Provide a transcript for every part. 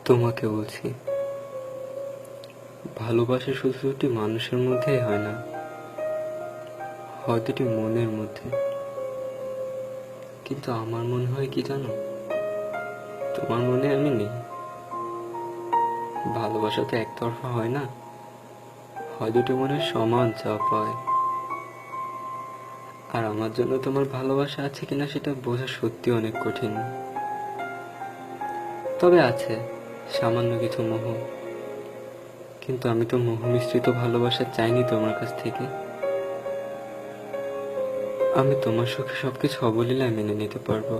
তোমাকে বলছি, ভালোবাসা শুধু দুটি মানুষের মধ্যেই হয় না, হয় দুটি মনের মধ্যে। কিন্তু আমার মনে হয় কি জানো, তোমার মনে আমি নেই। ভালোবাসা তো একতরফা হয় না, হয় দুটি মনের সমান চাপ হয়। আর আমার জন্য তোমার ভালোবাসা আছে কিনা সেটা বোঝা সত্যি অনেক কঠিন। তবে আছে সামান্য কিছু মোহ। কিন্তু আমি তো মোহ মিশ্রিত ভালোবাসা চাইনি তোমার কাছ থেকে। আমি তোমার সুখে সবকিছু অবলীলায় মেনে নিতে পারবো,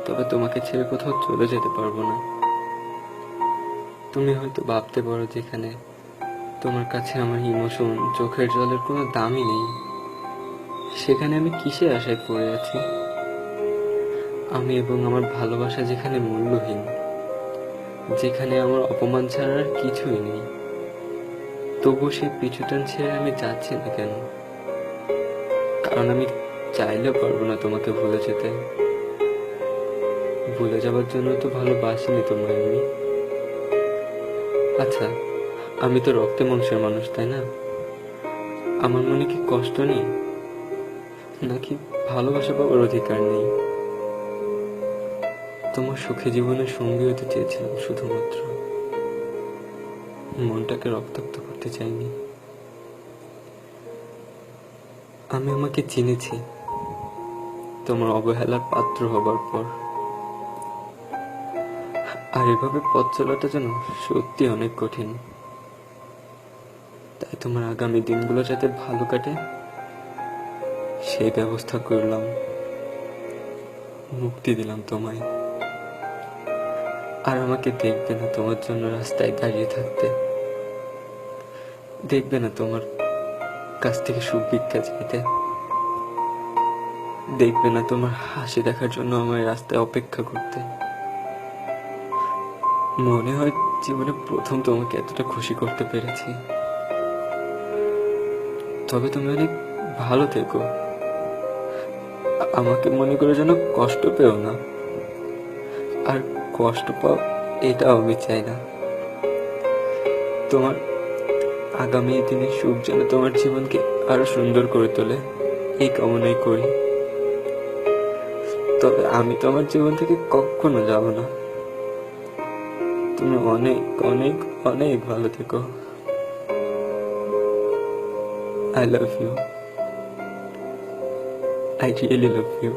তবে তোমাকে ছেড়ে কোথাও চলে যেতে পারবো না। তুমি হয়তো ভাবতে পারো যেখানে তোমার কাছে আমার ইমোশন, চোখের জলের কোনো দামই নেই, সেখানে আমি কিসের আশায় পড়ে আছি। আমি এবং আমার ভালোবাসা যেখানে মূল্যহীন, যেখানে আমার অপমান ছাড়া আর কিছুই নেই, তবু সেই পিছুটান ছেড়ে আমি যাচ্ছি না কেন? কারণ আমি চাইলেও পারবো না তোমাকে ভুলে যেতে। ভুলে যাওয়ার জন্য তো ভালোবাসিনি তোমায় আমি। আচ্ছা, আমি তো রক্তে মাংসের মানুষ, তাই না? আমার মনে কি কষ্ট নেই, নাকি ভালোবাসা পাওয়ার অধিকার নেই? তোমার সুখী জীবনের সঙ্গী হতে চেয়েছিলাম শুধুমাত্র, মনটাকে রক্তাক্ত করতে চাইনি। আমি আমাকে চিনেছি তোমার অবহেলার পাত্র হবার পর। আর এভাবে পথ চলাটা যেন সত্যি অনেক কঠিন। তাই তোমার আগামী দিনগুলো যাতে ভালো কাটে সেই ব্যবস্থা করলাম, মুক্তি দিলাম তোমায়। আর আমাকে দেখবে না তোমার জন্য রাস্তায় দাঁড়িয়ে থাকতে, দেখবে না তোমার কাছ থেকে সুখ ভিক্ষা চাইতে, দেখবে না তোমার হাসি দেখার জন্য আমার রাস্তায় অপেক্ষা করতে। মনে হয় জীবনে প্রথম তোমাকে এতটা খুশি করতে পেরেছি। তবে তুমি অনেক ভালো থেকো, আমাকে মনে করে যেন কষ্ট পেও না। আর কষ্ট পাও এটাও আমি চাই না। তোমার আগামী দিনের সুখ যেন তোমার জীবনকে আরো সুন্দর করে তোলে, এই কামনাই করি। তবে আমি তোমার জীবন থেকে কখনো যাব না। তুমি অনেক অনেক অনেক ভালো থেকো। I love you. I really love you.